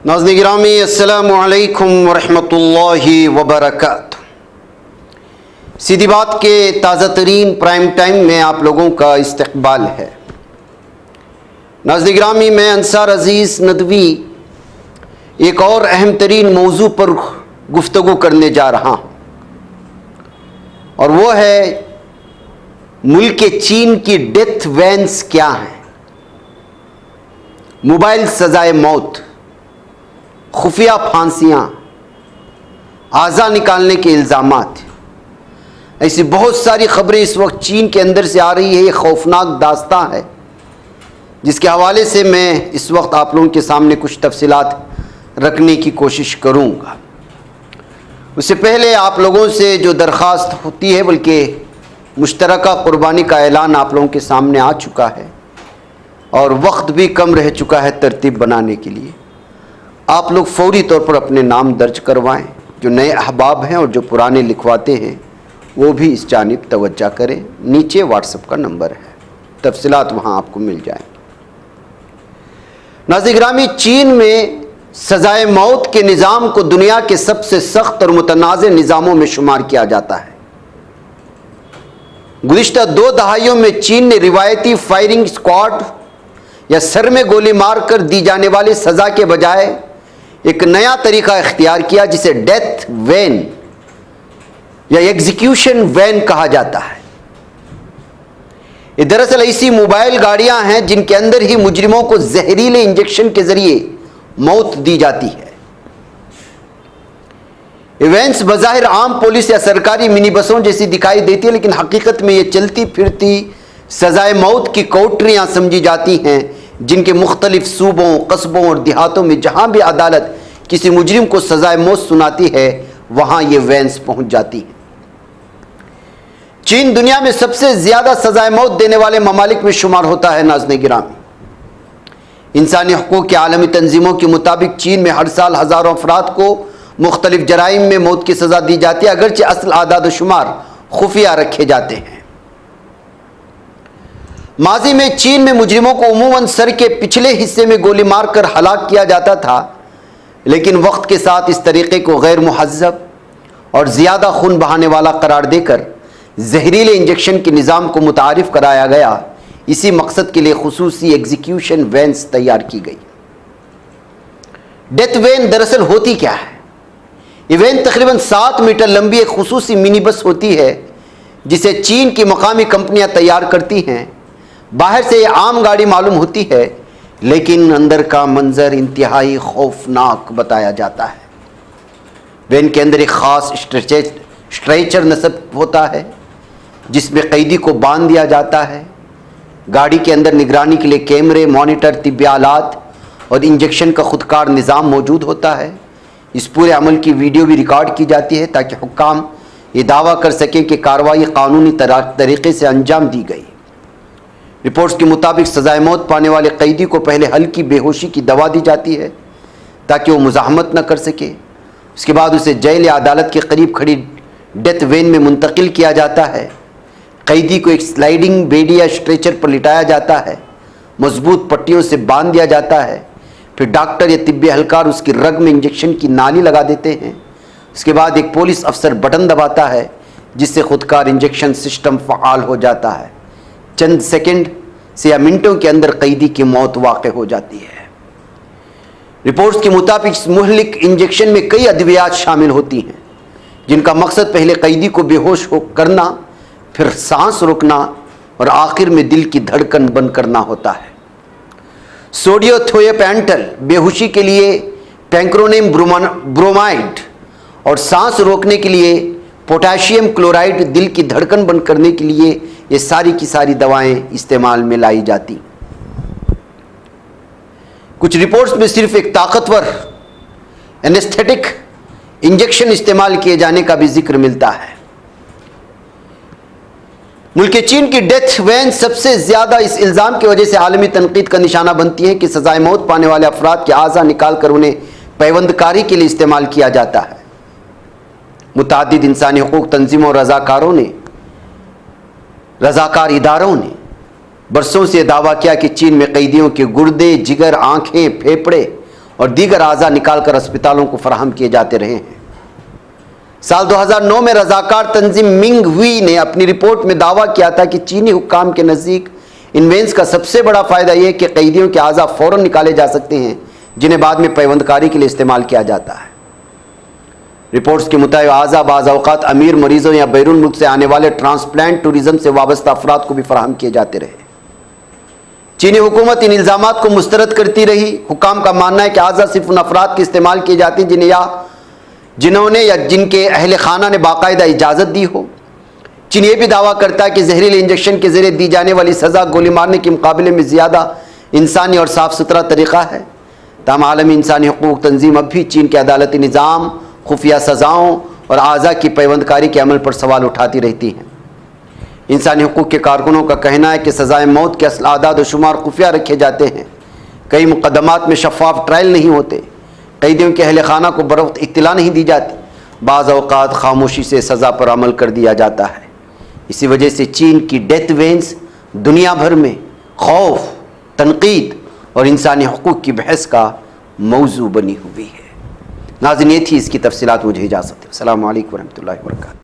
नाज़रीन गिरामी अस्सलामु अलैकुम वरहमतुल्लाहि वबरकातुहू। सीधी बात के ताज़ा तरीन प्राइम टाइम में आप लोगों का इस्तकबाल है। नाज़रीन गिरामी, मैं अंसार अज़ीज़ नदवी एक और अहम तरीन मौजू पर गुफ्तगू करने जा रहा हूँ, और वो है मुल्क चीन की डेथ वैन्स क्या हैं। मोबाइल सजाए मौत, खुफिया फांसियाँ, आज़ा निकालने के इल्ज़ामात, ऐसी बहुत सारी खबरें इस वक्त चीन के अंदर से आ रही है। ये खौफनाक दास्तां है जिसके हवाले से मैं इस वक्त आप लोगों के सामने कुछ तफसीलात रखने की कोशिश करूँगा। उससे पहले आप लोगों से जो दरख्वास्त होती है, बल्कि मुश्तरका कुर्बानी का ऐलान आप लोगों के सामने आ चुका है और वक्त भी कम रह चुका है तरतीब बनाने के लिए। आप लोग फौरी तौर पर अपने नाम दर्ज करवाएं। जो नए अहबाब हैं और जो पुराने लिखवाते हैं वो भी इस जानिब तवज्जो करें। नीचे व्हाट्सएप का नंबर है, तफसीलात वहाँ आपको मिल जाएँ। नाज़रीन गिरामी, चीन में सजाए मौत के निज़ाम को दुनिया के सबसे सख्त और मुतनाज़ निज़ामों में शुमार किया जाता है। गुज़िश्ता 2 दहाइयों में चीन ने रिवायती फायरिंग स्क्वाड या सर में गोली मारकर दी जाने वाली सज़ा के बजाय एक नया तरीका इख्तियार किया जिसे डेथ वैन या एग्जीक्यूशन वैन कहा जाता है। ये दरअसल ऐसी मोबाइल गाड़ियां हैं जिनके अंदर ही मुजरिमों को जहरीले इंजेक्शन के जरिए मौत दी जाती है। ये वैन्स बज़ाहिर आम पुलिस या सरकारी मिनी बसों जैसी दिखाई देती है, लेकिन हकीकत में ये चलती फिरती सजाए मौत की कोठरियां समझी जाती हैं, जिनके मुख्तलिफ सूबों, कस्बों और देहातों में जहाँ भी अदालत किसी मुजरिम को सजाए मौत सुनाती है वहाँ ये वैन्स पहुँच जाती हैं। चीन दुनिया में सबसे ज़्यादा सजाए मौत देने वाले ममालिक में शुमार होता है। नाज़रीन गिरामी, इंसानी हकूक़ की आलमी तंजीमों के मुताबिक चीन में हर साल हज़ारों अफराद को मुख्तलिफ जराइम में मौत की सज़ा दी जाती है, अगरचे असल आदाद शुमार खुफिया रखे जाते हैं। माजी में चीन में मुजरिमों को उमूमन सर के पिछले हिस्से में गोली मारकर हलाक किया जाता था, लेकिन वक्त के साथ इस तरीक़े को गैर मुहज़्ज़ब और ज़्यादा खून बहाने वाला करार देकर जहरीले इंजेक्शन के निज़ाम को मुतारिफ़ कराया गया। इसी मकसद के लिए खुसूसी एग्जीक्यूशन वैन्स तैयार की गई। डेथ वैन दरअसल होती क्या है? ये वैन तकरीबन 7 मीटर लंबी एक खुसूसी मिनी बस होती है जिसे चीन की मकामी कंपनियां तैयार करती हैं। बाहर से ये आम गाड़ी मालूम होती है, लेकिन अंदर का मंजर इंतहाई खौफनाक बताया जाता है। वैन के अंदर एक ख़ास स्ट्रेचर नस्ब होता है जिसमें कैदी को बांध दिया जाता है। गाड़ी के अंदर निगरानी के लिए कैमरे, मॉनिटर, तिब्बी आलात और इंजेक्शन का खुदकार निज़ाम मौजूद होता है। इस पूरे अमल की वीडियो भी रिकॉर्ड की जाती है ताकि हुक्काम ये दावा कर सकें कि कार्रवाई कानूनी तरीक़े से अंजाम दी गई। रिपोर्ट्स के मुताबिक सजाए मौत पाने वाले कैदी को पहले हल्की बेहोशी की दवा दी जाती है ताकि वो मुज़ाहमत न कर सके। उसके बाद उसे जेल या अदालत के करीब खड़ी डेथ वैन में मुंतकिल किया जाता है। कैदी को एक स्लाइडिंग बेड या स्ट्रेचर पर लिटाया जाता है, मजबूत पट्टियों से बांध दिया जाता है। फिर डॉक्टर या तिब्बी एहलकार उसकी रग में इंजेक्शन की नाली लगा देते हैं। उसके बाद एक पुलिस अफसर बटन दबाता है जिससे खुदकार इंजेक्शन सिस्टम फ़आल हो जाता है। चंद सेकंड से या मिनटों के अंदर कैदी की मौत वाक़ हो जाती है। रिपोर्ट्स के मुताबिक इस मुहलिक इंजेक्शन में कई अद्वियात शामिल होती हैं जिनका मकसद पहले कैदी को बेहोश हो करना, फिर सांस रोकना और आखिर में दिल की धड़कन बंद करना होता है। सोडियोथोएपेंटल बेहोशी के लिए पैंक्रोनियम ब्रोमाइड और सांस रोकने के लिए पोटेशियम क्लोराइड, दिल की धड़कन बंद करने के लिए ये सारी की सारी दवाएं इस्तेमाल में लाई जाती। कुछ रिपोर्ट्स में सिर्फ एक ताकतवर एनेस्थेटिक इंजेक्शन इस्तेमाल किए जाने का भी जिक्र मिलता है। मुल्क चीन की डेथ वैन सबसे ज़्यादा इस इल्ज़ाम की वजह से आलमी तनकीद का निशाना बनती है कि सजाए मौत पाने वाले अफराद के आज़ा निकाल कर उन्हें पैबंदकारी के लिए इस्तेमाल किया जाता है। मुतादिद इंसानी हकूक़ तंजीमों और रज़ाकार इदारों ने बरसों से दावा किया कि चीन में कैदियों के गुर्दे, जिगर, आँखें, फेफड़े और दीगर आज़ा निकाल कर अस्पतालों को फराहम किए जाते रहे हैं। साल 2009 में रजाकार तंजीम मिंग हुई ने अपनी रिपोर्ट में दावा किया था कि चीनी हुक्काम के नज़दीक इन वेंस का सबसे बड़ा फ़ायदा यह है कि कैदियों के आज़ा फ़ौरन निकाले जा सकते हैं, जिन्हें बाद में पैवंदकारी के लिए इस्तेमाल किया जाता है। रिपोर्ट्स के मुताबिक आज़ा बाज़ औक़ात अमीर मरीजों या बैरून मुल्क से आने वाले ट्रांसप्लांट टूरिज़म से वाबस्ता अफराद को भी फराहम किए जाते रहे। चीनी हुकूमत इन इल्ज़ामात को मुस्तरद करती रही। हुक्काम का मानना है कि आज़ा सिर्फ उन अफराद के इस्तेमाल किए जाते हैं जिन्होंने या जिनके अहल खाना ने बाकायदा इजाज़त दी हो। चीन ये भी दावा करता है कि जहरीले इंजेक्शन के ज़रिए दी जाने वाली सज़ा गोली मारने के मुकाबले में ज़्यादा इंसानी और साफ़ सुथरा तरीक़ा है। तमाम आलमी इंसानी हकूक़ तंजीम अब भी चीन के अदालती निज़ाम, खुफिया सज़ाओं और आज़ा की पैवंदकारी के अमल पर सवाल उठाती रहती हैं। इंसानी हकूक़ के कारकुनों का कहना है कि सज़ाए मौत के असल आदाद व शुमार खुफिया रखे जाते हैं। कई मुकदमात में शफ़ाफ ट्रायल नहीं होते। कैदियों के अहल खाना को बरवक्त इत्तला नहीं दी जाती। बाज़ औक़ात खामोशी से सज़ा पर अमल कर दिया जाता है। इसी वजह से चीन की डेथ वेंस दुनिया भर में खौफ, तनकीद और इंसानी हकूक़ की बहस का मौजू बनी हुई है। नाज़रीन, ये थी इसकी तफसीलात। मुझे इजाज़त है। अस्सलामु अलैकुम व रहमतुल्लाहि व बरकातहू।